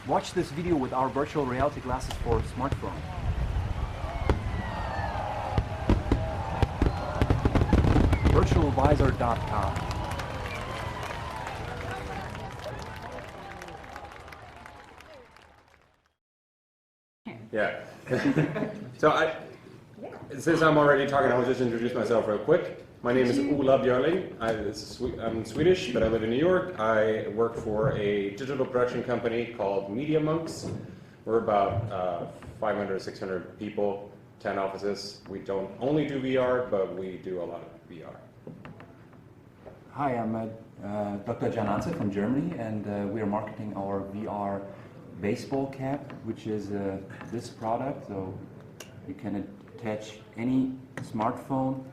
Watch this video with our virtual reality glasses for smartphone. virtualvizor.com. Yeah. So since I'm already talking, I'll just introduce myself real quick. My name is Ola Björling. I'm Swedish, but I live in New York. I work for a digital production company called Media Monks. We're about 500, 600 people, 10 offices. We don't only do VR, but we do a lot of VR. Hi, I'm Dr. Ansay from Germany, and we are marketing our VR baseball cap, which is this product. So you can attach any smartphone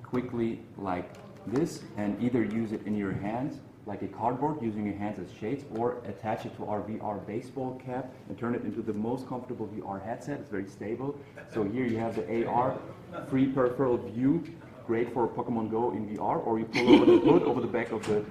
quickly like this and either use it in your hands like a cardboard using your hands as shades, or attach it to our VR baseball cap and turn it into the most comfortable VR headset. It's very stable. So here you have the AR free peripheral view, great for Pokemon Go in VR, or you pull over the hood over the back of the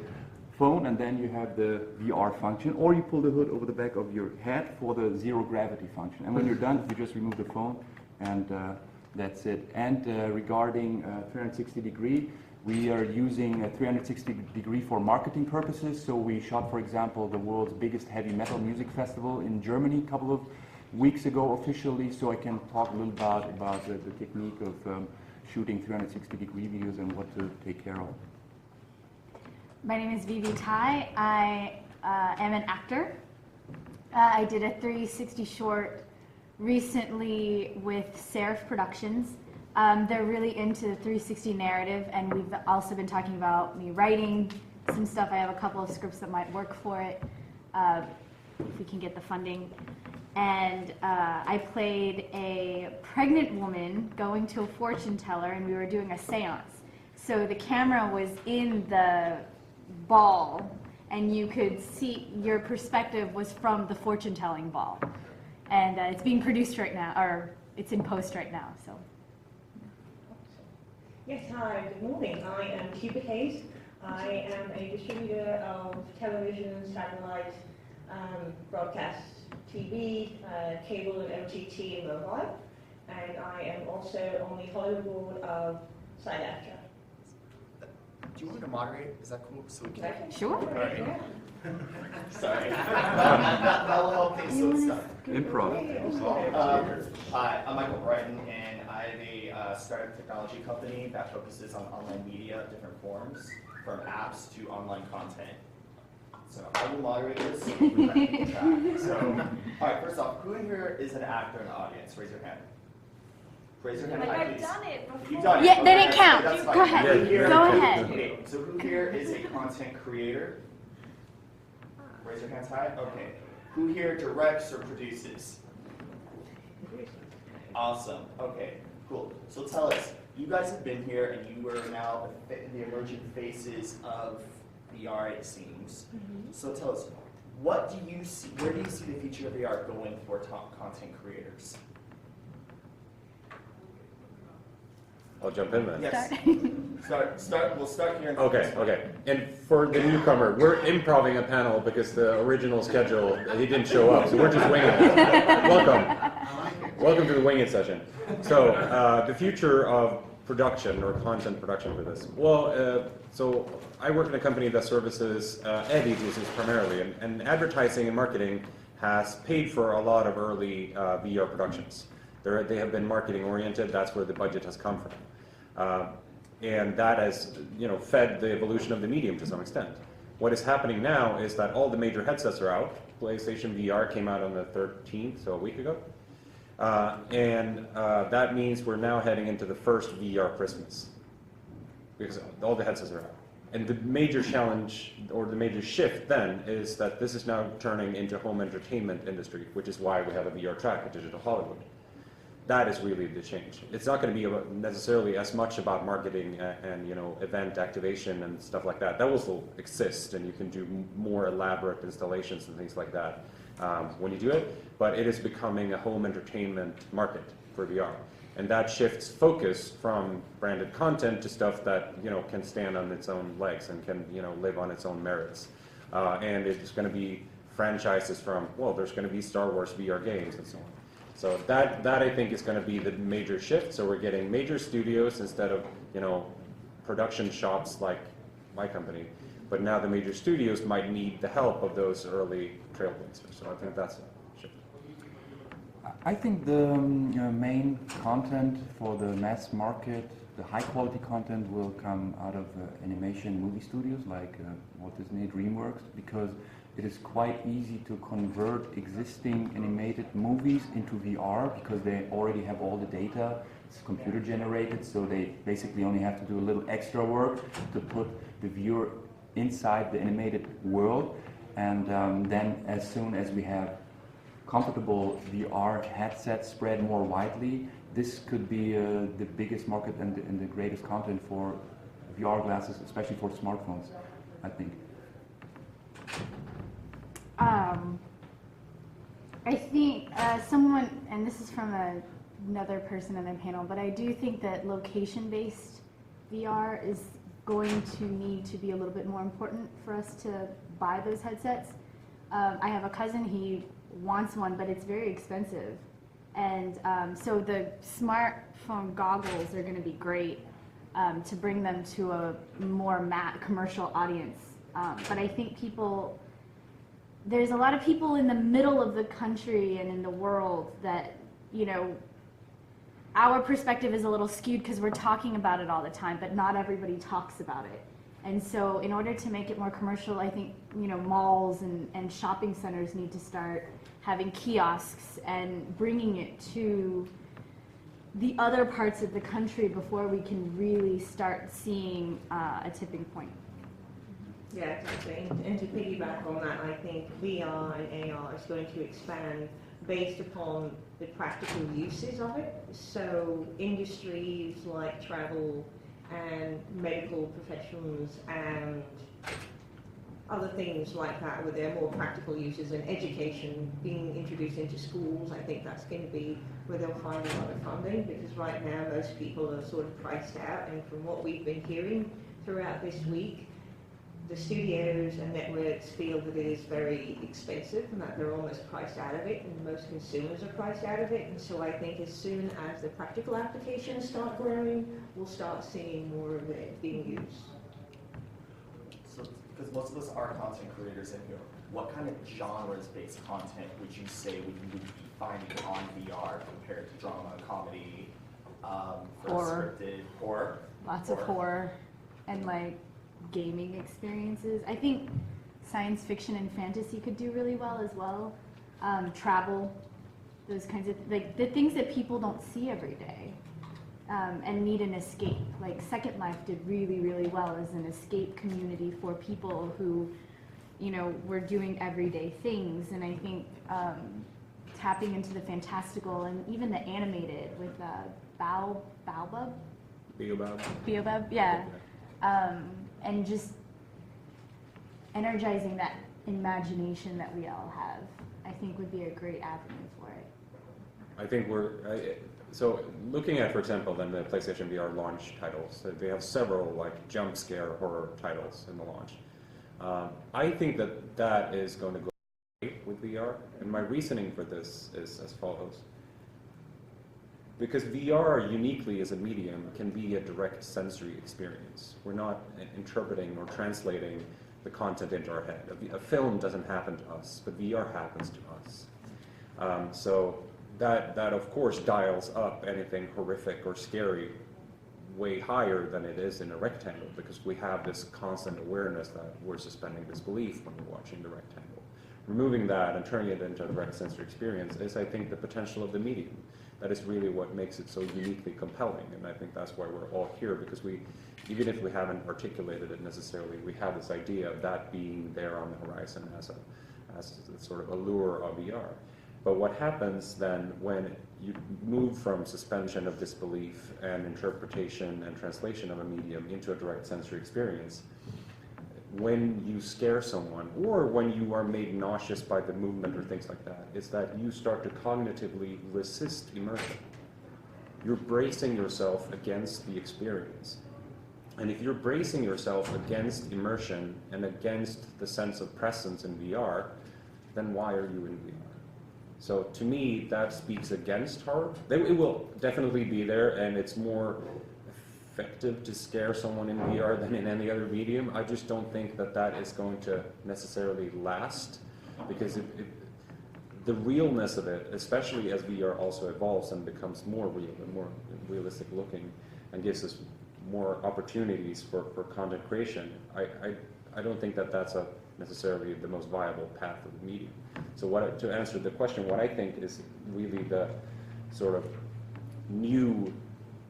phone and then you have the VR function, or you pull the hood over the back of your head for the zero gravity function. And when you're done, you just remove the phone and that's it. And regarding 360 degree, we are using a 360 degree for marketing purposes. So we shot, for example, the world's biggest heavy metal music festival in Germany a couple of weeks ago officially. So I can talk a little about the technique of shooting 360 degree videos and what to take care of. My name is Vivi Tai. I am an actor. I did a 360 short recently with Serif Productions. They're really into the 360 narrative, and we've also been talking about me writing some stuff. I have a couple of scripts that might work for it, if we can get the funding. And I played a pregnant woman going to a fortune teller, and we were doing a seance. So the camera was in the ball, and you could see, your perspective was from the fortune telling ball. And it's being produced right now, or it's in post right now. So. Yes, hi, good morning. I am Cuba Hayes. I am a distributor of television, satellite, broadcast TV, cable and OTT and mobile. And I am also on the Hollywood board of SAG-AFTRA. Do you want me to moderate? Is that cool? So we can... Sure. All right. Sorry. that will help things so stuff. Improv. Hi, I'm Michael Brighton, and I have a startup technology company that focuses on online media of different forms, from apps to online content. So I will moderate this. So, all right, first off, who in here is an actor in the audience? Raise your hand. Raise your hand, I've please. done it before. You've done it. Yeah, then it Okay, counts. that's fine. Go ahead. Who here- Go ahead. Okay, so who here is a content creator? Raise your hands high. Okay. Who here directs or produces? Awesome. Okay, cool. So tell us, you guys have been here and you are now the emerging faces of VR, it seems. So tell us, what do you see, where do you see the future of VR going for top content creators? I'll jump in then. Yes. We'll start here. Okay. And for the newcomer, we're improvising a panel because the original schedule, he didn't show up, so we're just winging it. Welcome to the wing it session. So the future of production or content production for this. Well, so I work in a company that services ad agencies primarily, and advertising and marketing has paid for a lot of early VR productions. They have been marketing oriented. That's where the budget has come from. And that has, fed the evolution of the medium to some extent. What is happening now is that all the major headsets are out. PlayStation VR came out on the 13th, so a week ago. And that means we're now heading into the first VR Christmas, because all the headsets are out. And the major challenge, or the major shift then, is that this is now turning into home entertainment industry, which is why we have a VR track at Digital Hollywood. That is really the change. It's not going to be necessarily as much about marketing and event activation and stuff like that. That will still exist, and you can do more elaborate installations and things like that when you do it. But it is becoming a home entertainment market for VR, and that shifts focus from branded content to stuff that can stand on its own legs and can live on its own merits. And it's going to be franchises from, well, there's going to be Star Wars VR games and so on. So that I think is going to be the major shift. So we're getting major studios instead of, you know, production shops like my company. But now the major studios might need the help of those early trailblazers. So I think that's a shift. I think the main content for the mass market, the high quality content will come out of animation movie studios like Walt Disney, DreamWorks, because it is quite easy to convert existing animated movies into VR because they already have all the data. It's computer generated, so they basically only have to do a little extra work to put the viewer inside the animated world. And then as soon as we have comfortable VR headsets spread more widely, this could be the biggest market and the greatest content for VR glasses, especially for smartphones, I think. I think someone, and this is from another person in the panel, but I do think that location-based VR is going to need to be a little bit more important for us to buy those headsets. I have a cousin, he wants one, but it's very expensive. And so the smartphone goggles are going to be great to bring them to a more commercial audience. But I think there's a lot of people in the middle of the country and in the world that, you know, our perspective is a little skewed because we're talking about it all the time, but not everybody talks about it. And so in order to make it more commercial, I think, you know, malls and shopping centers need to start having kiosks and bringing it to the other parts of the country before we can really start seeing a tipping point. Yeah, exactly. And to piggyback on that, I think VR and AR is going to expand based upon the practical uses of it. So industries like travel and medical professions and other things like that, where there are more practical uses, and education being introduced into schools, I think that's going to be where they'll find a lot of funding, because right now most people are sort of priced out, and from what we've been hearing throughout this week, the studios and networks feel that it is very expensive and that they're almost priced out of it, and most consumers are priced out of it. And so I think as soon as the practical applications start growing, we'll start seeing more of it being used. So, because most of us are content creators in here, what kind of genres-based content would you say we would be finding on VR compared to drama, comedy, Horror. scripted horror? Lots of horror and like gaming experiences. I think science fiction and fantasy could do really well as well. Travel, those kinds of, like the things that people don't see every day and need an escape. Like Second Life did really, really well as an escape community for people who, you know, were doing everyday things. And I think tapping into the fantastical and even the animated with Baobab, yeah. And just energizing that imagination that we all have, I think would be a great avenue for it. I think so looking at, for example, then the PlayStation VR launch titles, they have several like jump scare horror titles in the launch. I think that is going to go great with VR, and my reasoning for this is as follows. Because VR uniquely as a medium can be a direct sensory experience. We're not interpreting or translating the content into our head. A film doesn't happen to us, but VR happens to us. So that of course dials up anything horrific or scary way higher than it is in a rectangle, because we have this constant awareness that we're suspending disbelief when we're watching the rectangle. Removing that and turning it into a direct sensory experience is, I think, the potential of the medium. That is really what makes it so uniquely compelling, and I think that's why we're all here, because even if we haven't articulated it necessarily, we have this idea of that being there on the horizon as a sort of allure of VR. But what happens then when you move from suspension of disbelief and interpretation and translation of a medium into a direct sensory experience, when you scare someone or when you are made nauseous by the movement or things like that, is that you start to cognitively resist immersion. You're bracing yourself against the experience. And if you're bracing yourself against immersion and against the sense of presence in VR, then why are you in VR? So to me, that speaks against horror. It will definitely be there, and it's more effective to scare someone in VR than in any other medium. I just don't think that that is going to necessarily last, because the realness of it, especially as VR also evolves and becomes more real and more realistic looking, and gives us more opportunities for content creation, I don't think that that's necessarily the most viable path of the medium. So to answer the question, what I think is really the sort of new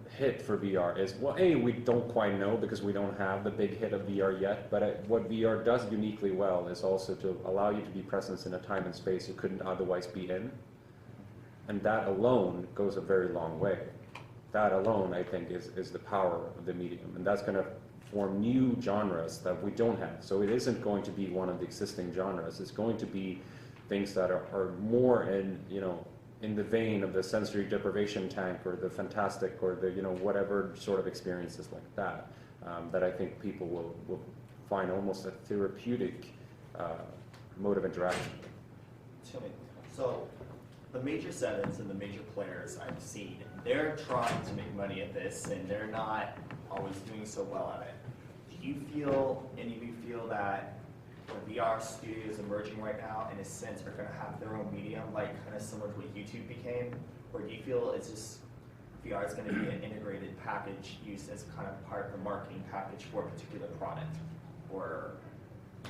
hit for VR is, well, we don't quite know because we don't have the big hit of VR yet, but what VR does uniquely well is also to allow you to be present in a time and space you couldn't otherwise be in. And that alone goes a very long way. That alone, I think, is the power of the medium. And that's going to form new genres that we don't have. So it isn't going to be one of the existing genres. It's going to be things that are more in the vein of the sensory deprivation tank or the fantastic or the whatever sort of experiences like that, that I think people will find almost a therapeutic mode of interaction. So the major sevens and the major players I've seen, they're trying to make money at this, and they're not always doing so well at it. Do you feel, any of you feel that the VR studios emerging right now, in a sense, are going to have their own medium, like kind of similar to what YouTube became? Or do you feel it's just VR is going to be an integrated package used as kind of part of the marketing package for a particular product or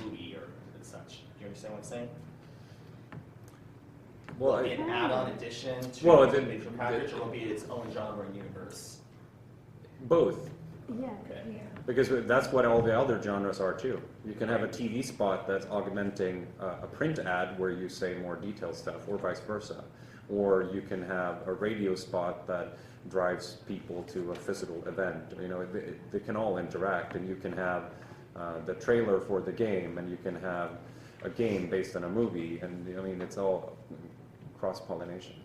movie or such? Do you understand what I'm saying? Well, Will it be an add-on addition to the major package, or will it be its own genre and universe? both. Yeah. Okay. Yeah. Because that's what all the other genres are too. You can have a TV spot that's augmenting a print ad where you say more detailed stuff, or vice versa. Or you can have a radio spot that drives people to a physical event. You know, they can all interact, and you can have the trailer for the game, and you can have a game based on a movie, and I mean, it's all cross-pollination.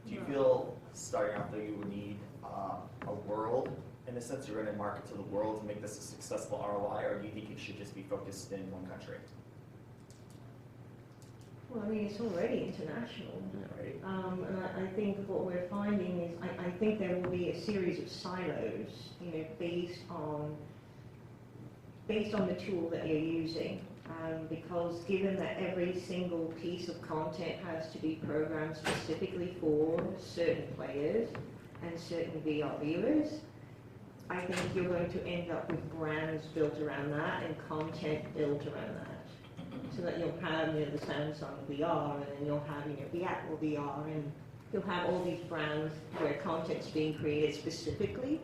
Do you feel, starting out, that you would need a world, in a sense, you're going to market to the world to make this a successful ROI, or do you think it should just be focused in one country? Well, I mean, it's already international. Right? And I think what we're finding is, I think there will be a series of silos, you know, based on the tool that you're using. Because given that every single piece of content has to be programmed specifically for certain players and certain VR viewers, I think you're going to end up with brands built around that and content built around that. So that you'll have, you know, the Samsung VR, and then you'll have, you know, the Apple VR, and you'll have all these brands where content's being created specifically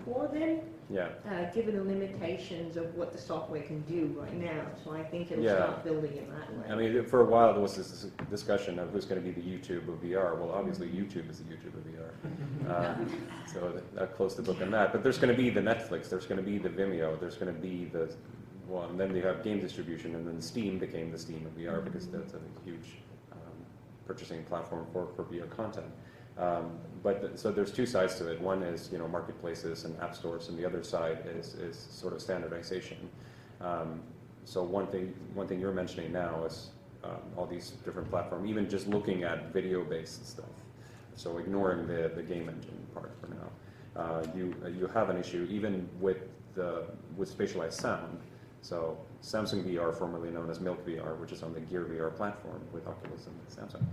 for them. Yeah. Given the limitations of what the software can do right now. So I think it'll Yeah. start building in that way. I mean, for a while there was this discussion of who's going to be the YouTube of VR. Well, obviously YouTube is the YouTube of VR. So that closed the book on that. But there's going to be the Netflix, there's going to be the Vimeo, there's going to be the, well, and then they have game distribution, and then Steam became the Steam of VR because that's a huge purchasing platform for VR content. So there's two sides to it. One is, you know, marketplaces and app stores, and the other side is sort of standardization. So one thing you're mentioning now is all these different platforms, even just looking at video-based stuff. So ignoring the game engine part for now, you have an issue even with spatialized sound. So Samsung VR, formerly known as Milk VR, which is on the Gear VR platform with Oculus and Samsung,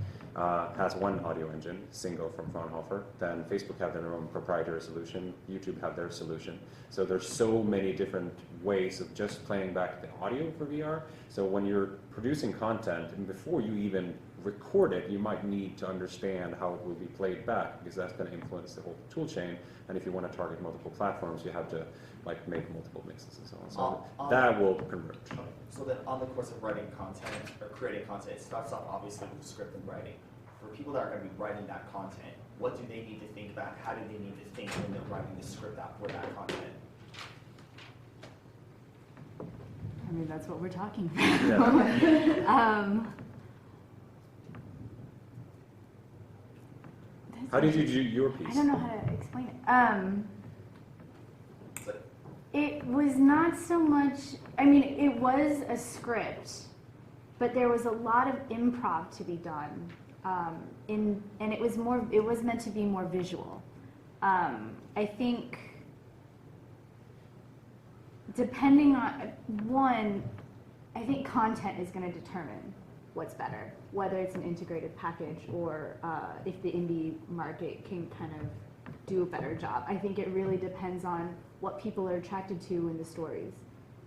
has one audio engine, Singo from Fraunhofer. Then Facebook have their own proprietary solution. YouTube have their solution. So there's so many different ways of just playing back the audio for VR. So when you're producing content, and before you even record it, you might need to understand how it will be played back, because that's going to influence the whole tool chain. And if you want to target multiple platforms, you have to make multiple mixes and so on. So that will converge. So that on the course of writing content or creating content, it starts off obviously with script and writing. For people that are going to be writing that content, what do they need to think about? How do they need to think when they're writing the script out for that content? I mean, that's what we're talking about. Yeah. How did you do your piece? I don't know how to explain it. It was not so much, I mean, it was a script, but there was a lot of improv to be done, and it was meant to be more visual. I think depending on I think content is going to determine what's better, whether it's an integrated package or if the indie market can kind of do a better job. I think it really depends on what people are attracted to in the stories.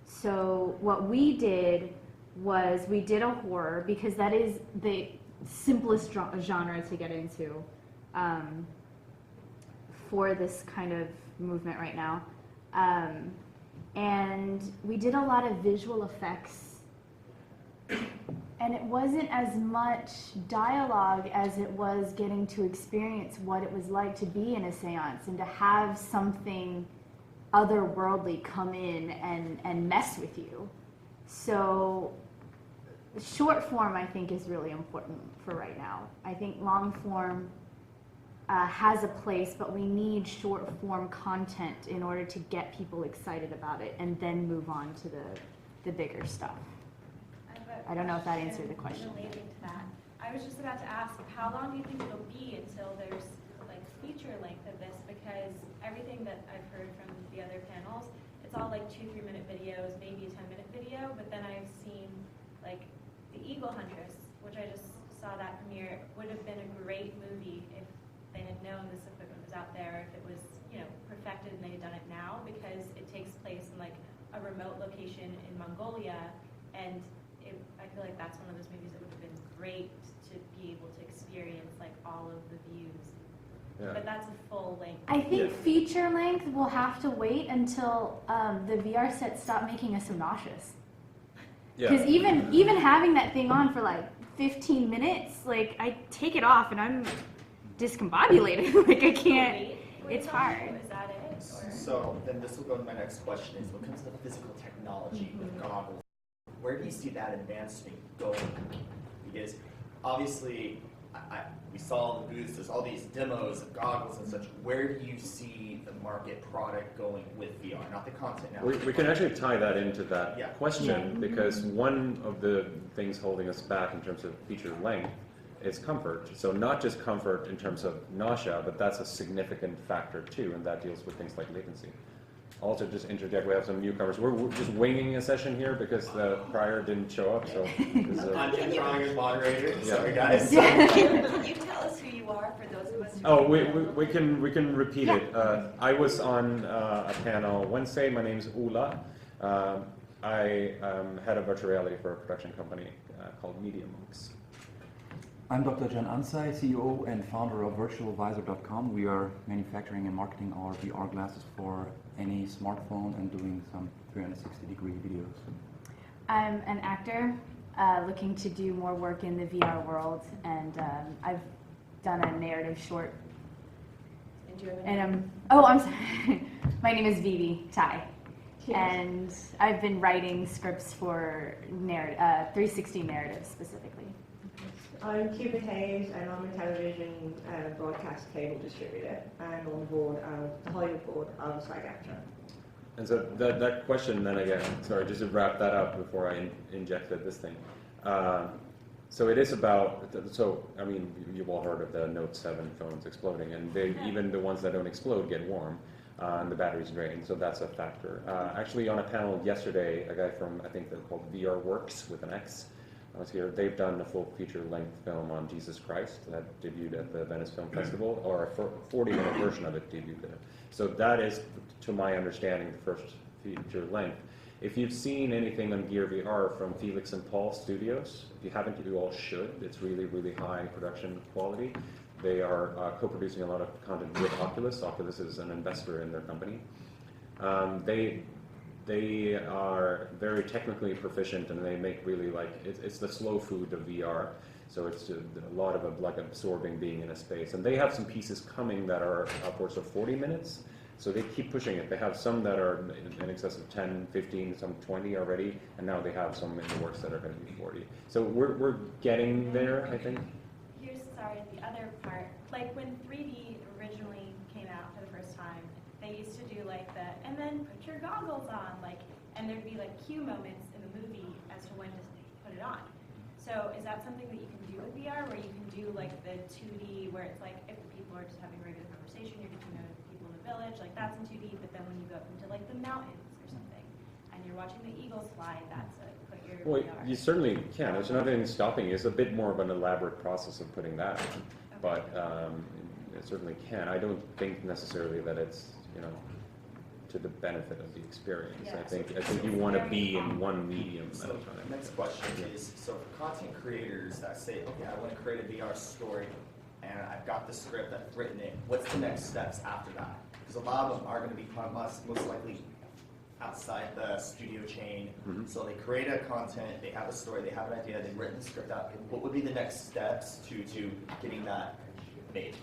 So what we did was we did a horror, because that is the simplest genre to get into for this kind of movement right now. And we did a lot of visual effects, and it wasn't as much dialogue as it was getting to experience what it was like to be in a seance and to have something otherworldly come in and mess with you. So short form, I think, is really important for right now. I think long form has a place, but we need short form content in order to get people excited about it and then move on to the bigger stuff. I don't know if that answered the question. Relating to that, I was just about to ask, how long do you think it'll be until there's like feature length of this? Because everything that I've heard from the other panels, it's all like 2-3 minute videos, maybe a 10-minute video. But then I've seen like The Eagle Huntress, which I just saw that premiere. Would have been a great movie if they had known this equipment was out there, if it was, you know, perfected and they had done it now, because it takes place in like a remote location in Mongolia, and I feel like that's one of those movies that would have been great to be able to experience like all of the views. Yeah. But that's a full length. I think feature length will have to wait until the VR sets stop making us so nauseous. Because even having that thing on for like 15 minutes, like I take it off and I'm discombobulated. Like I can't. It's hard. Is that it? Or? So then this will go to my next question: is when it comes to the physical technology with goggles, where do you see that advancement going? Because obviously, we saw the booths, there's all these demos of goggles and such. Where do you see the market product going with VR? Not the content now. We can actually tie that into that question, because one of the things holding us back in terms of feature length is comfort. So not just comfort in terms of nausea, but that's a significant factor too, and that deals with things like latency. Also, just interject, we have some newcomers. We're just winging a session here because the prior didn't show up. So I'm just drawing as moderator. Yeah. Sorry, guys. Can you tell us who you are for those of us who Oh, we can repeat it. I was on a panel Wednesday. My name is Ula. I am head of virtual reality for a production company called Media Monks. I'm Dr. John Ansay, CEO and founder of virtualvizor.com. We are manufacturing and marketing our VR glasses for any smartphone and doing some 360-degree videos. I'm an actor looking to do more work in the VR world, and I've done a narrative short. And I'm sorry. My name is Vivi Tai, and I've been writing scripts for 360 narratives specifically. I'm Cupid Hayes, and I'm a television broadcast cable distributor, and on board of the Hollywood board of SAG-AFTRA. And so that question then again, sorry, just to wrap that up before I injected this thing. So it is about, I mean, you've all heard of the Note 7 phones exploding, and even the ones that don't explode get warm, and the batteries drain, so that's a factor. Actually, on a panel yesterday, a guy from, I think they're called VR Works with an X, was here. They've done a full feature-length film on Jesus Christ that debuted at the Venice Film Festival, or a 40-minute version of it debuted there. So that is, to my understanding, the first feature length. If you've seen anything on Gear VR from Felix and Paul Studios, if you haven't, you all should. It's really, really high production quality. They are co-producing a lot of content with Oculus. Oculus is an investor in their company. They are very technically proficient, and they make really it's the slow food of VR. So it's a lot of absorbing being in a space. And they have some pieces coming that are upwards of 40 minutes. So they keep pushing it. They have some that are in excess of 10, 15, some 20 already, and now they have some in the works that are going to be 40. So we're getting there, I think. Here's, the other part. Like when 3D originally came out for the first time, they used to do and then put your goggles on, and there'd be cue moments in the movie as to when to put it on. So is that something that you can do with VR, where you can do like the 2D, where it's like if the people are just having a regular conversation, you're getting to know the people in the village, like that's in 2D, but then when you go up into like the mountains or something, and you're watching the eagles fly, that's like put your Well, VR. you certainly can. There's nothing stopping you. It's a bit more of an elaborate process of putting that on, but it certainly can. I don't think necessarily that it's, you know, to the benefit of the experience. Yeah. I think you want to be in one medium at a So time. the next question is, so for content creators that say, okay, I want to create a VR story, and I've got the script, I've written it, what's the next steps after that? Because a lot of them are going to be most likely outside the studio chain. Mhm. So they create a content, they have a story, they have an idea, they've written the script out. What would be the next steps to getting that made?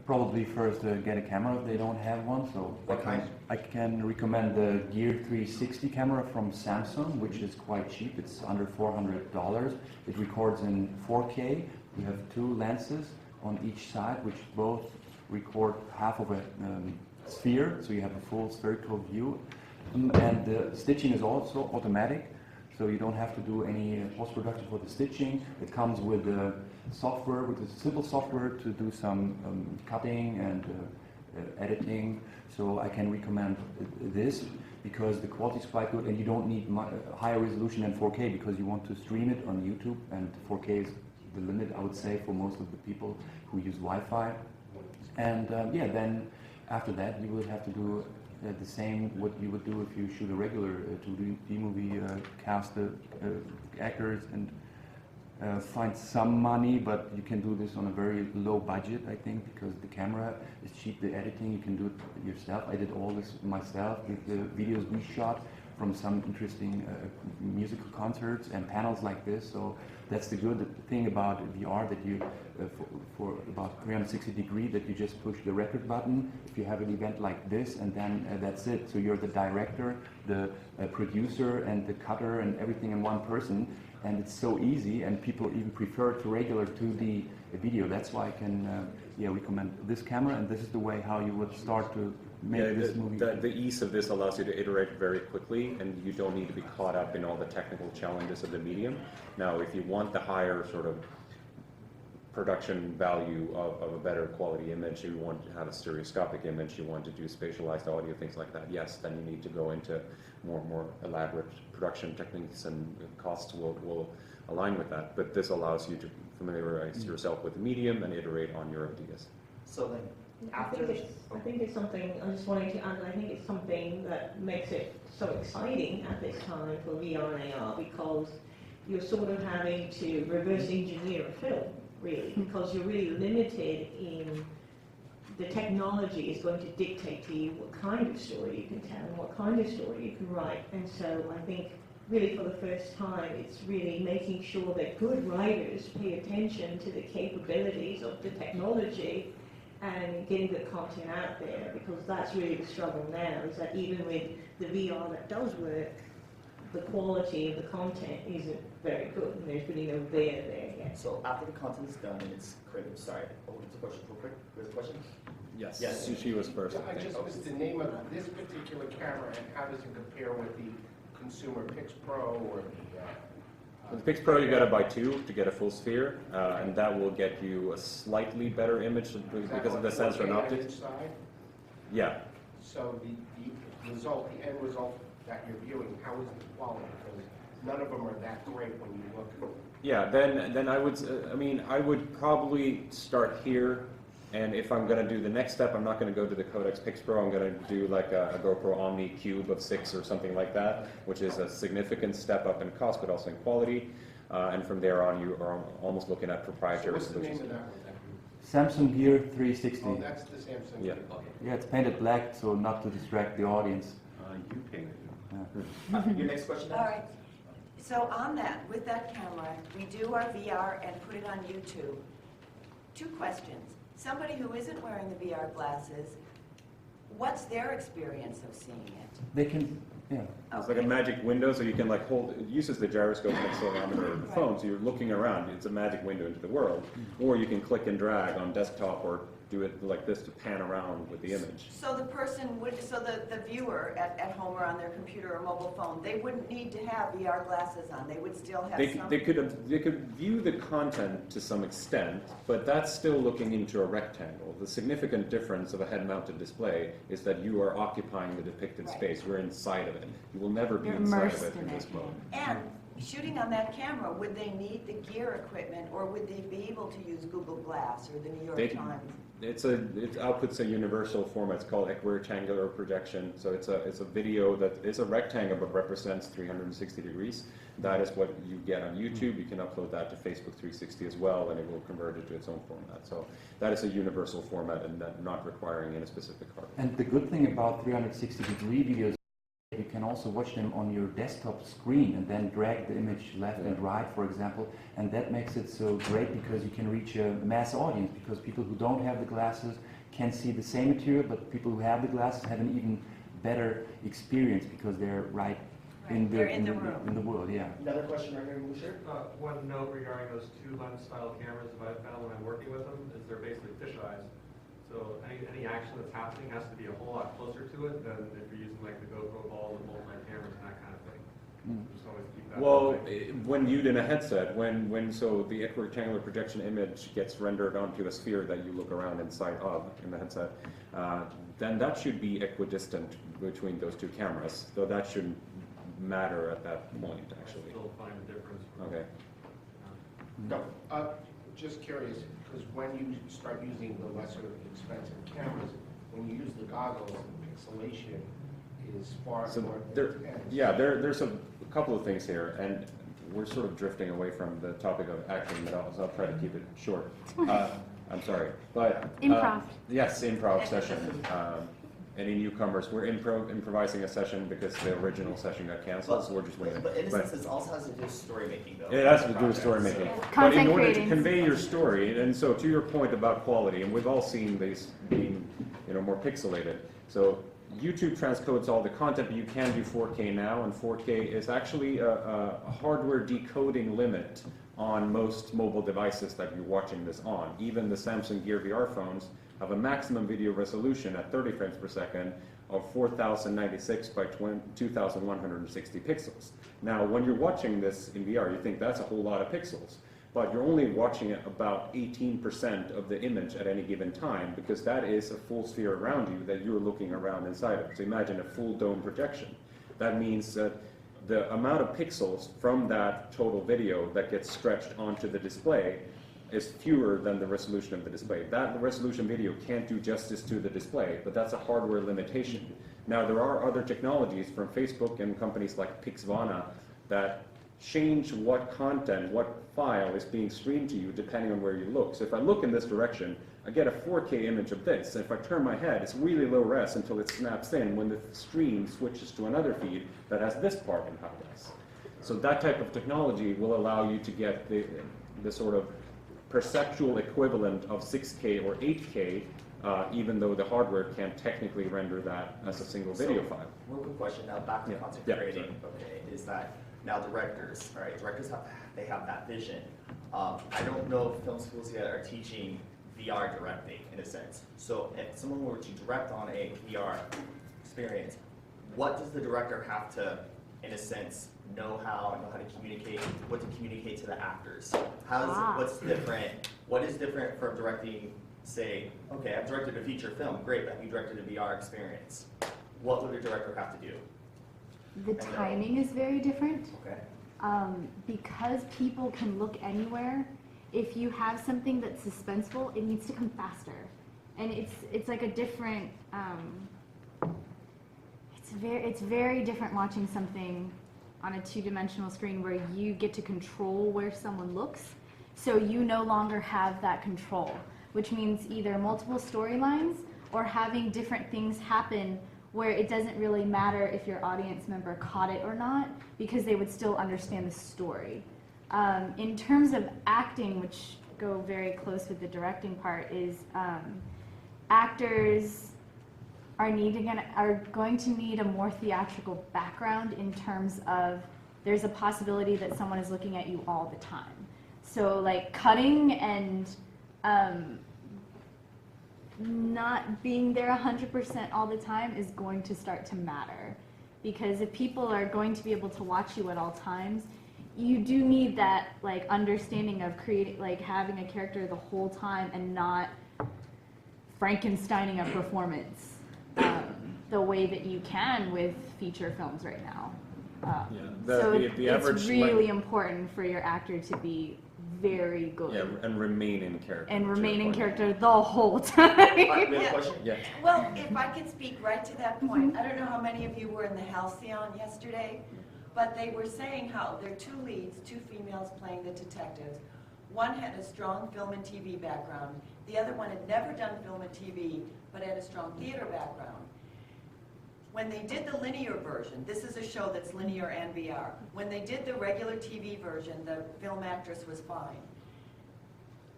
Probably first get a camera if they don't have one. So What kind? I can recommend the Gear 360 camera from Samsung, which is quite cheap. It's under $400. It records in 4K. You have two lenses on each side, which both record half of a sphere, so you have a full spherical view. And the stitching is also automatic, so you don't have to do any post-production for the stitching. It comes with software, with a simple software to do some cutting and editing. So I can recommend this because the quality is quite good, and you don't need higher resolution than 4K because you want to stream it on YouTube, and 4K is the limit, I would say, for most of the people who use Wi-Fi. And yeah, then after that you will have to do the same what you would do if you shoot a regular 2D movie, cast the actors and find some money, but you can do this on a very low budget, I think, because the camera is cheap, the editing, you can do it yourself. I did all this myself with the videos we shot from some interesting musical concerts and panels like this. So that's the good thing about VR, that you, for about 360 degree, that you just push the record button if you have an event like this, and then that's it. So you're the director, the producer, and the cutter, and everything in one person. And it's so easy, and people even prefer to regular 2D video. That's why I can recommend this camera, and this is the way how you would start to make this movie. The ease of this allows you to iterate very quickly, and you don't need to be caught up in all the technical challenges of the medium. Now, if you want the higher sort of production value of a better quality image, you want to have a stereoscopic image, you want to do spatialized audio, things like that, yes, then you need to go into more elaborate production techniques, and costs will align with that. But this allows you to familiarize yourself with the medium and iterate on your ideas. So then, I think it's something, I just wanted to add, I think it's something that makes it so exciting at this time for VR and AR, because you're sort of having to reverse engineer a film, really, because you're really limited in the technology is going to dictate to you what kind of story you can tell and what kind of story you can write. And so I think really for the first time it's really making sure that good writers pay attention to the capabilities of the technology and getting the content out there, because that's really the struggle now, is that even with the VR that does work, the quality of the content isn't very good, and there's really no there yet. so after the content is done and it's created, sorry, what's the question real quick? There's a question? Yes, Yes. she was first. I just missed the name of this particular camera, and how does it compare with the consumer Pix Pro or the... With the Pix Pro, you got to buy two to get a full sphere, and that will get you a slightly better image because of the sensor and optics. Inside? Yeah. So the result, the end result that you're viewing, how is the quality? Because none of them are that great when you look. Yeah, then I would, I would probably start here, and if I'm going to do the next step, I'm not going to go to the Codex Pix Pro. I'm going to do like a GoPro Omni Cube of 6 or something like that, which is a significant step up in cost, but also in quality. And from there on, you are almost looking at So proprietary what's the name solutions. of that one? Samsung Gear 360. Oh, that's the Samsung. Yeah. Okay. Yeah, it's painted black, so not to distract the audience. You painted it. Your next question? All right. So on that, with that camera, we do our VR and put it on YouTube. 2 questions. Somebody who isn't wearing the VR glasses, what's their experience of seeing it? They can, yeah. It's like a magic window, so you can like hold, it uses the gyroscope and accelerometer of the phone, so you're looking around, it's a magic window into the world. Or you can click and drag on desktop or do it like this to pan around with the image. So the person would, so the viewer at home or on their computer or mobile phone, they wouldn't need to have VR glasses on. They would still have some. They could view the content to some extent, but that's still looking into a rectangle. The significant difference of a head-mounted display is that you are occupying the depicted Right. space. You're inside of it. You will never be You're inside of immersed it in in this it. mode. And shooting on that camera, would they need the gear equipment, or would they be able to use Google Glass or the New York They- Times? It outputs a universal format. It's called equirectangular projection. So it's a video that is a rectangle but represents 360 degrees. That is what you get on YouTube. You can upload that to Facebook 360 as well, and it will convert it to its own format. So that is a universal format and not requiring any specific hardware. And the good thing about 360-degree videos, you can also watch them on your desktop screen and then drag the image left and right, for example, and that makes it so great because you can reach a mass audience, because people who don't have the glasses can see the same material, but people who have the glasses have an even better experience because they're right in They're in the room. in the world. Yeah. Another question right here, Lucia? One note regarding those two lens style cameras that I've found when I'm working with them is they're basically fisheyes. So any action that's happening has to be a whole lot closer to it than if you're using like the GoPro ball with multi-cameras and that kind of thing. Just always keep that Well, in mind. when viewed in a headset, so the equirectangular projection image gets rendered onto a sphere that you look around inside of in the headset, then that should be equidistant between those two cameras. So that shouldn't matter at that point, I actually. still find a difference. Okay. No, just curious, because when you start using the lesser expensive cameras, when you use the goggles, the pixelation is far So more there, intense. yeah, there's a couple of things here, and we're sort of drifting away from the topic of acting, but I'll try to keep it short. I'm sorry, but Improv. yes, improv session. Any newcomers? We're improvising a session because the original session got canceled, so we're just waiting. But in a sense, this also has to do with story making, though. It has to do with story making. But in Content order to creating. convey your story, and so to your point about quality, and we've all seen these being, more pixelated. So YouTube transcodes all the content, but you can do 4K now, and 4K is actually a hardware decoding limit on most mobile devices that you're watching this on. Even the Samsung Gear VR phones have a maximum video resolution at 30 frames per second of 4096 by 2160 pixels. Now, when you're watching this in VR, you think that's a whole lot of pixels, but you're only watching it about 18% of the image at any given time, because that is a full sphere around you that you're looking around inside of. So imagine a full dome projection. That means that the amount of pixels from that total video that gets stretched onto the display is fewer than the resolution of the display. That resolution video can't do justice to the display, but that's a hardware limitation. Now, there are other technologies from Facebook and companies like Pixvana that change what content, what file is being streamed to you depending on where you look. So if I look in this direction, I get a 4K image of this. And if I turn my head, it's really low res until it snaps in when the stream switches to another feed that has this part in high res. So that type of technology will allow you to get the sort of perceptual equivalent of 6K or 8K, even though the hardware can't technically render that as a single video file. One quick question now, back to Yeah. content Yeah, creating. sorry. Okay, is that now directors? All right, directors have that vision. I don't know if film schools yet are teaching VR directing in a sense. So if someone were to direct on a VR experience, what does the director have to, in a sense, know how to communicate, what to communicate to the actors? What's different? What is different from directing? Say, okay, I've directed a feature film, great, but you directed a VR experience. What would a director have to do? The timing is very different. Okay. Because people can look anywhere, if you have something that's suspenseful, it needs to come faster. And it's like a different, it's very different watching something on a two-dimensional screen where you get to control where someone looks, so you no longer have that control, which means either multiple storylines or having different things happen where it doesn't really matter if your audience member caught it or not, because they would still understand the story. In terms of acting, which go very close with the directing part, is actors are going to need a more theatrical background in terms of there's a possibility that someone is looking at you all the time. So like cutting and not being there 100% all the time is going to start to matter. Because if people are going to be able to watch you at all times, you do need that like understanding of creating, like having a character the whole time and not Frankensteining a performance the way that you can with feature films right now. So it's really important for your actor to be very good. Yeah, and remain in character. And remain in character the whole time. We have a question? Yeah. Well, if I could speak right to that point, I don't know how many of you were in the Halcyon yesterday, but they were saying how there are two leads, two females playing the detectives. One had a strong film and TV background. The other one had never done film and TV, but had a strong theater background. When they did the linear version, this is a show that's linear and VR. When they did the regular TV version, the film actress was fine.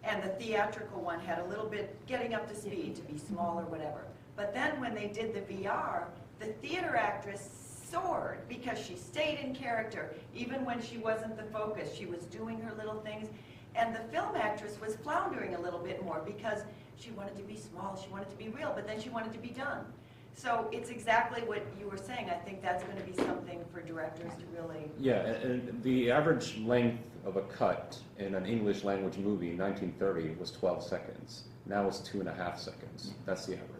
And the theatrical one had a little bit getting up to speed to be small or whatever. But then when they did the VR, the theater actress soared because she stayed in character. Even when she wasn't the focus, she was doing her little things. And the film actress was floundering a little bit more because she wanted to be small, she wanted to be real, but then she wanted to be done. So it's exactly what you were saying. I think that's going to be something for directors to really... Yeah, and the average length of a cut in an English language movie in 1930 was 12 seconds. Now it's 2.5 seconds. That's the average.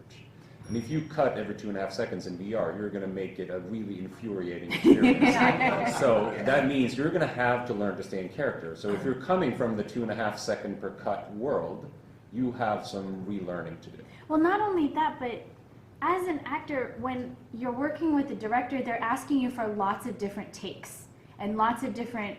And if you cut every 2.5 seconds in VR, you're going to make it a really infuriating experience. So that means you're going to have to learn to stay in character. So if you're coming from the 2.5 second per cut world, you have some relearning to do. Well, not only that, but as an actor, when you're working with the director, they're asking you for lots of different takes and lots of different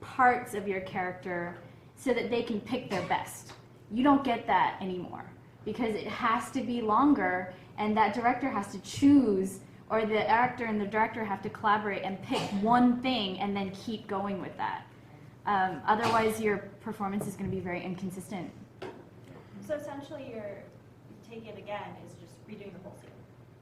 parts of your character so that they can pick their best. You don't get that anymore because it has to be longer and that director has to choose, or the actor and the director have to collaborate and pick one thing and then keep going with that. Otherwise, your performance is going to be very inconsistent. So essentially, your take it again is just redoing the whole scene,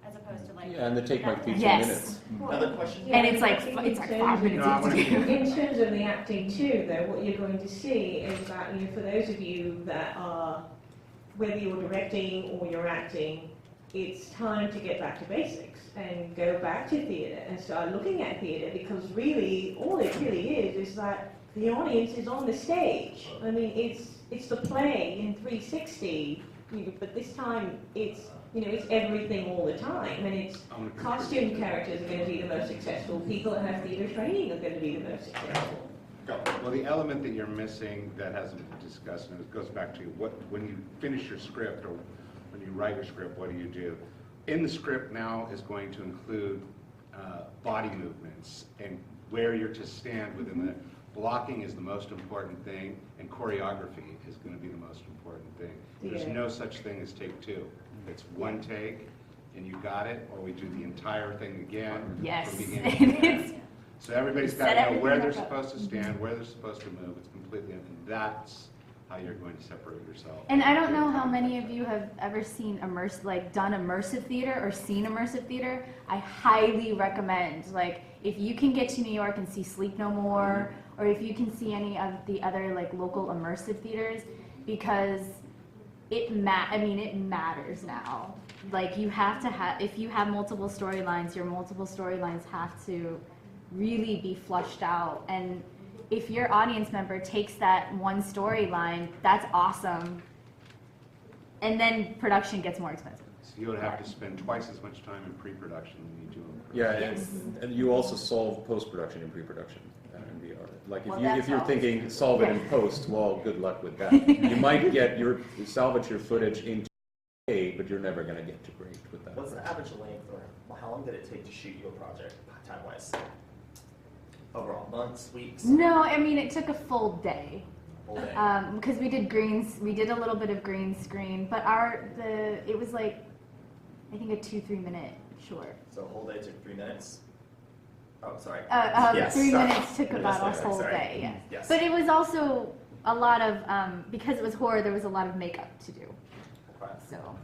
as opposed to like. Yeah, and the take might be 2 Yes. minutes. Another question? And it's like I think 5 minutes. in terms of the acting too, though, what you're going to see is that, you know, for those of you that are, whether you're directing or you're acting, it's time to get back to basics and go back to theatre and start looking at theatre, because really, all it really is that the audience is on the stage. I mean, it's the play in 360, but this time it's, you know, it's everything all the time, and it's costume characters are going to be the most successful. People that have theatre training are going to be the most successful. Go. Well, the element that you're missing that hasn't been discussed, and it goes back to when you finish your script or when you write your script, what do? In the script now is going to include body movements and where you're to stand within the blocking is the most important thing, and choreography is going to be the most important thing. There's no such thing as take two. It's one take, and you got it, or we do the entire thing again. Yes. From beginning to end. So everybody's got to know where they're everything supposed to stand, where they're supposed to move. It's completely, and that's how you're going to separate yourself. And I don't know how many of you have ever seen done immersive theater or seen immersive theater. I highly recommend, if you can get to New York and see Sleep No More, or if you can see any of the other local immersive theaters, because it matters now. You have to have, if you have multiple storylines, your multiple storylines have to really be flushed out. And if your audience member takes that one storyline, that's awesome. And then production gets more expensive. So you would have to spend twice as much time in pre-production than you do in production. Yeah, Yes. and you also solve post-production and pre-production in VR. Well, If that's you're always thinking solve it in post, well, good luck with that. You might salvage your footage into A, but you're never going to get to great with that. What's the average length, or how long did it take to shoot your project, time-wise? Overall, months, weeks? No, it took a full day. Whole day? Because we did a little bit of green screen, but it was I think a 2-3 minute short. So a whole day took 3 minutes? Oh, sorry. 3 sorry. minutes took about a whole Sorry. day, yes. Yes. But it was also a lot of, because it was horror, there was a lot of makeup to do. Okay. So,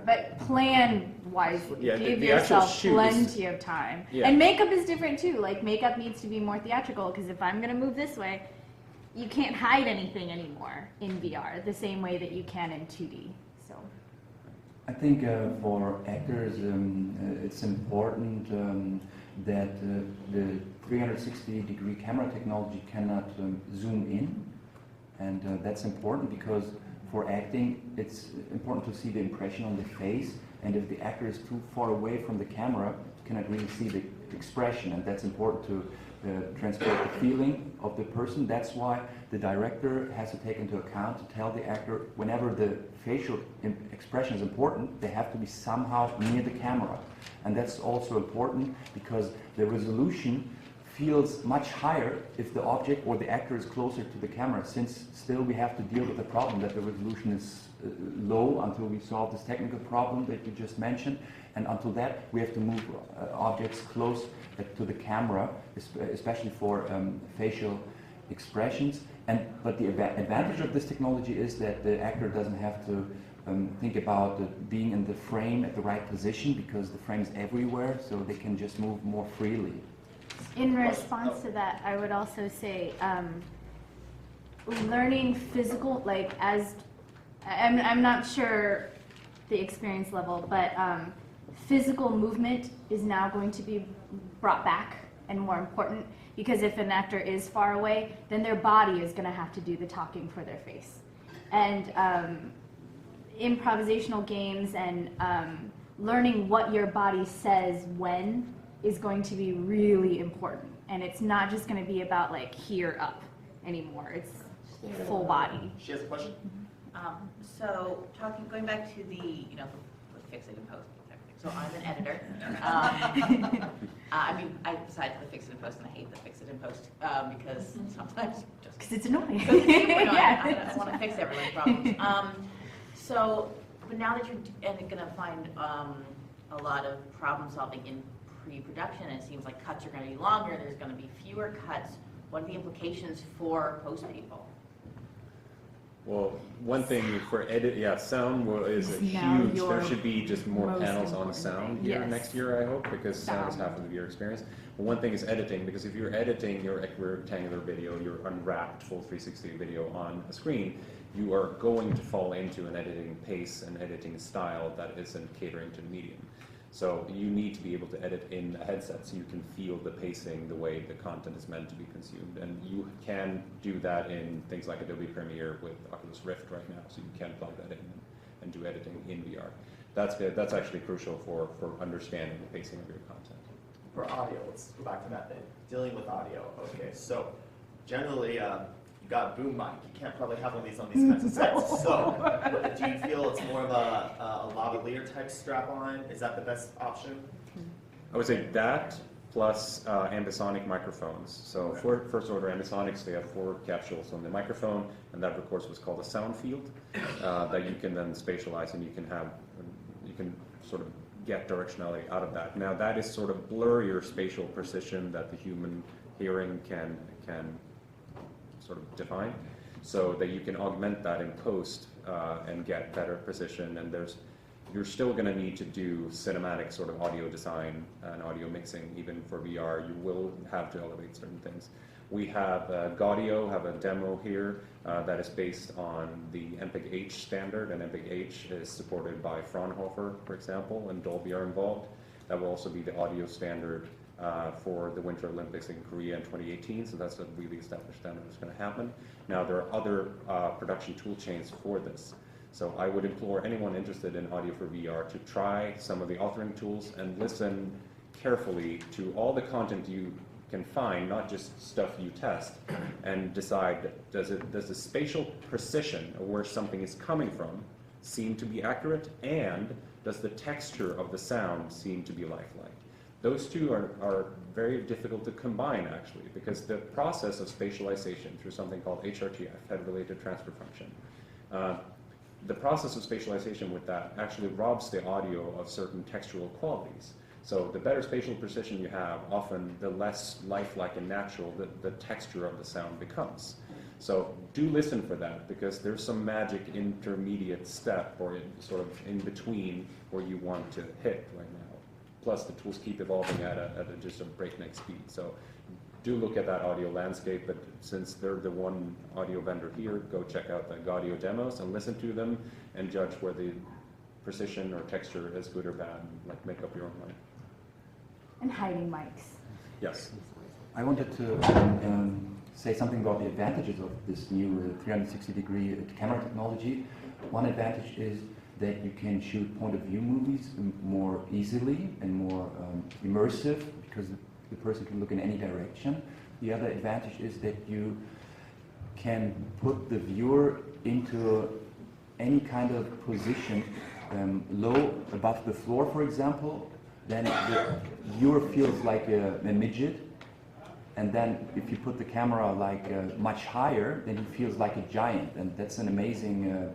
but plan wisely. Yeah, Give the actual yourself shoot is- plenty of time. Yeah. And makeup is different too. Makeup needs to be more theatrical, because if I'm going to move this way, you can't hide anything anymore in VR the same way that you can in 2D. So I think for actors, it's important that the 360-degree camera technology cannot zoom in, and that's important because for acting, it's important to see the impression on the face, and if the actor is too far away from the camera, you cannot really see the expression, and that's important to transport the feeling of the person. That's why the director has to take into account to tell the actor whenever the facial expression is important, they have to be somehow near the camera. And that's also important because the resolution feels much higher if the object or the actor is closer to the camera, since still we have to deal with the problem that the resolution is low until we solve this technical problem that you just mentioned, and until that we have to move objects close to the camera, especially for facial expressions. But the advantage of this technology is that the actor doesn't have to think about being in the frame at the right position, because the frame is everywhere, so they can just move more freely. in response to that, I would also say learning physical, like as, I'm not sure the experience level, but physical movement is now going to be brought back and more important, because if an actor is far away, then their body is going to have to do the talking for their face. And improvisational games and learning what your body says when is going to be really important. And it's not just going to be about like here up anymore. It's full body. She has a question? So going back to the, the fix it and post. So I'm an editor. I mean, besides the fix it and post, and I hate the fix it and post because sometimes just Because it's annoying. I want to fix everyone's problems. But now that you're going to find a lot of problem solving in pre-production, it seems like cuts are going to be longer. There's going to be fewer cuts. What are the implications for post people? Well, one thing for sound is a Now huge. your There should be just more most panels on important sound thing. here Yes. next year, I hope, because sound is half of your experience. But one thing is editing, because if you're editing your rectangular video, your unwrapped full 360 video on a screen, you are going to fall into an editing pace and editing style that isn't catering to the medium. So you need to be able to edit in a headset so you can feel the pacing, the way the content is meant to be consumed. And you can do that in things like Adobe Premiere with Oculus Rift right now, so you can plug that in and do editing in VR. That's actually crucial for understanding the pacing of your content. For audio, let's go back to that then. Dealing with audio. Okay, so generally, you got a boom mic. You can't probably have one of these on these kinds of sets. So, do you feel it's more of a lavalier type strap-on? Is that the best option? I would say that plus ambisonic microphones. So for first order ambisonics, they have 4 capsules on the microphone, and that of course was called a sound field that you can then spatialize, and you can sort of get directionality out of that. Now that is sort of blurrier spatial precision that the human hearing can sort of define, so that you can augment that in post and get better precision. And you're still going to need to do cinematic sort of audio design and audio mixing. Even for VR, you will have to elevate certain things. We have Gaudio have a demo here that is based on the MPEG-H standard, and MPEG-H is supported by Fraunhofer, for example, and Dolby are involved. That will also be the audio standard for the Winter Olympics in Korea in 2018, so that's a really established standard that's going to happen. Now there are other production tool chains for this, so I would implore anyone interested in audio for VR to try some of the authoring tools and listen carefully to all the content you can find, not just stuff you test, and decide, does the spatial precision of where something is coming from seem to be accurate, and does the texture of the sound seem to be lifelike? Those two are very difficult to combine, actually, because the process of spatialization through something called HRTF, head-related transfer function, the process of spatialization with that actually robs the audio of certain textural qualities. So the better spatial precision you have, often the less lifelike and natural the texture of the sound becomes. So do listen for that, because there's some magic intermediate step or sort of in between where you want to hit right now. Plus the tools keep evolving at just a breakneck speed. So do look at that audio landscape, but since they're the one audio vendor here, go check out the audio demos and listen to them and judge where the precision or texture is good or bad, and like make up your own mind. And hiding mics. Yes. I wanted to say something about the advantages of this new 360-degree camera technology. One advantage is that you can shoot point-of-view movies more easily and more immersive, because the person can look in any direction. The other advantage is that you can put the viewer into any kind of position, low above the floor, for example. Then the viewer feels like a midget. And then if you put the camera like much higher, then he feels like a giant. And that's an amazing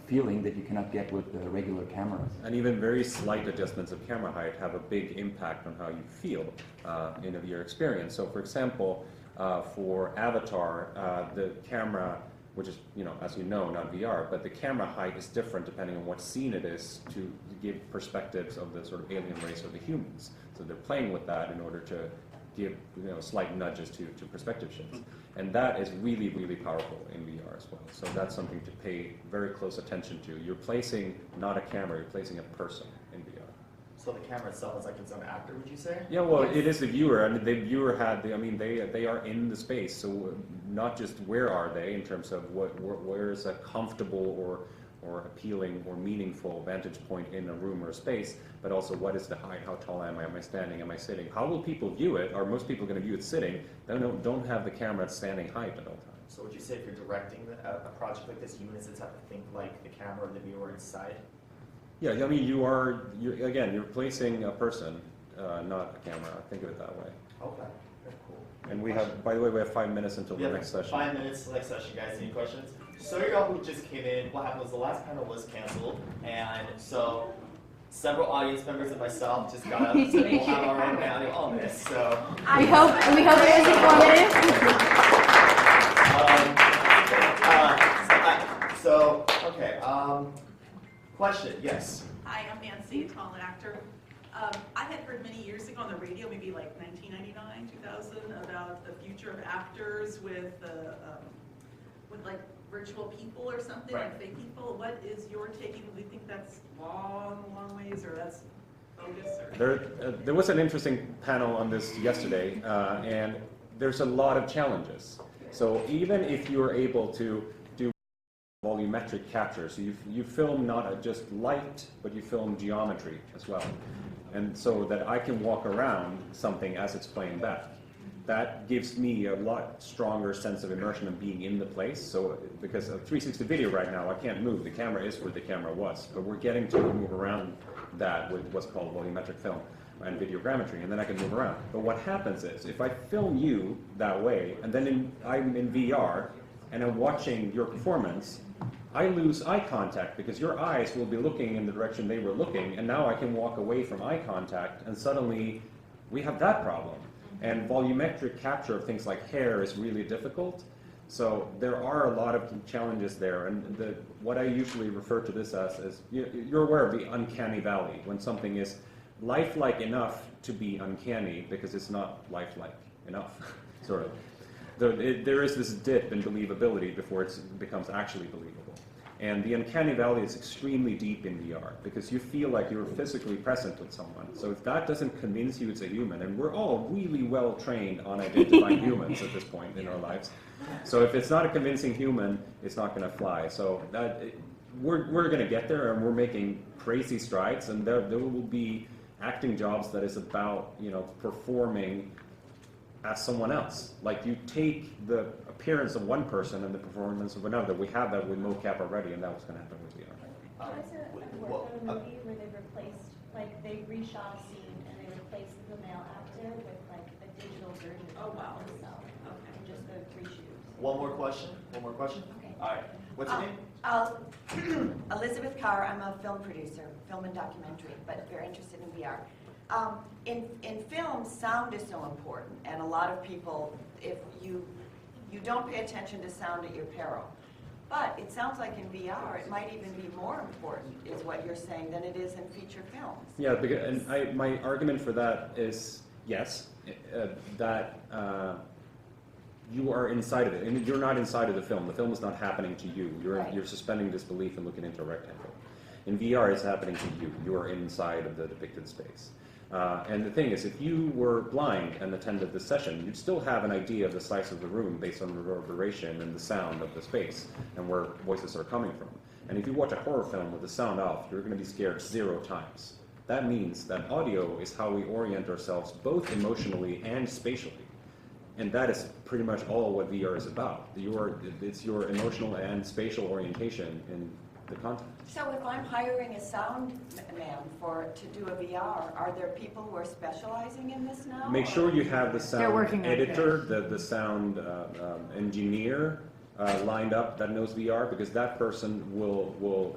feeling that you cannot get with regular cameras. And even very slight adjustments of camera height have a big impact on how you feel in a VR experience. So for example, for Avatar, the camera, which is, as you know, not VR, but the camera height is different depending on what scene it is to give perspectives of the sort of alien race or the humans. So they're playing with that in order to give slight nudges to perspective shifts. And that is really, really powerful in VR as well. So that's something to pay very close attention to. You're placing not a camera, you're placing a person in VR. So the camera itself is like its own actor, would you say? Yeah, well, it is the viewer, and the viewer they are in the space. So not just where are they in terms of where is a comfortable or appealing or meaningful vantage point in a room or a space, but also what is the height, how tall am I standing, am I sitting? How will people view it? Are most people going to view it sitting? They don't have the camera at standing height at all times. So would you say if you're directing a project like this, humans have to think like the camera and the viewer inside? Yeah, I mean, you're placing a person, not a camera. Think of it that way. Okay, very cool. And we have, by the way, we have 5 minutes until the next session. 5 minutes till next session, guys. Any questions? So y'all who just came in, what happened was the last panel was canceled, and so several audience members and myself just got up and said, we'll have our own panel on this. So We hope it was informative. Question, yes. Hi, I'm Ansay, an actor. I had heard many years ago on the radio, maybe like 1999, 2000, about the future of actors with like virtual people or something, Right. like fake people. What is your take? Do you think that's long ways, or that's bogus? Or? There was an interesting panel on this yesterday, and there's a lot of challenges. So even if you're able to do volumetric capture, so you film not just light, but you film geometry as well. And so that I can walk around something as it's playing back. That gives me a lot stronger sense of immersion of being in the place. So because of 360 video right now, I can't move. The camera is where the camera was. But we're getting to move around that with what's called volumetric film and videogrammetry, and then I can move around. But what happens is, if I film you that way, and then I'm in VR, and I'm watching your performance, I lose eye contact because your eyes will be looking in the direction they were looking, and now I can walk away from eye contact, and suddenly we have that problem. And volumetric capture of things like hair is really difficult. So there are a lot of challenges there, and what I usually refer to this as is, you're aware of the uncanny valley, when something is lifelike enough to be uncanny because it's not lifelike enough, sort of. There is this dip in believability before it becomes actually believable. And the uncanny valley is extremely deep in VR because you feel like you're physically present with someone. So if that doesn't convince you it's a human, and we're all really well trained on identifying humans at this point in our lives. So if it's not a convincing human, it's not going to fly. So we're going to get there, and we're making crazy strides, and there will be acting jobs that is about performing as someone else. Like you take the appearance of one person and the performance of another. We have that with mocap already, and that's going to happen with VR. I worked on a movie where they replaced, they reshot a scene and they replaced the male actor with a digital version of himself. Okay. Just the reshoots. One more question? Okay. All right. What's your name? Elizabeth Carr. I'm a film producer, film and documentary, but very interested in VR. In film, sound is so important, and a lot of people, if you don't pay attention to sound at your peril. But it sounds like in VR, it might even be more important, is what you're saying, than it is in feature films. Yeah, and my argument for that is, yes, that you are inside of it, and you're not inside of the film. The film is not happening to you. You're suspending disbelief and looking into a rectangle. In VR, it's happening to you. You are inside of the depicted space. And the thing is, if you were blind and attended this session, you'd still have an idea of the size of the room based on the reverberation and the sound of the space and where voices are coming from. And if you watch a horror film with the sound off, you're going to be scared 0 times. That means that audio is how we orient ourselves both emotionally and spatially. And that is pretty much all what VR is about. It's your emotional and spatial orientation in the content. So if I'm hiring a sound man to do a VR, are there people who are specializing in this now? Make sure you have the sound working on it. editor, the sound engineer lined up that knows VR, because that person will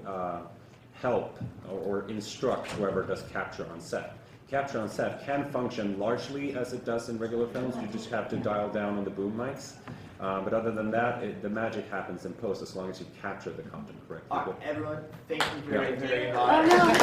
help or instruct whoever does capture on set. Capture on set can function largely as it does in regular films. You just have to dial down on the boom mics. But other than that, the magic happens in post as long as you capture the content correctly. All right, everyone, thank you very, Yeah. very Oh, much. no. And,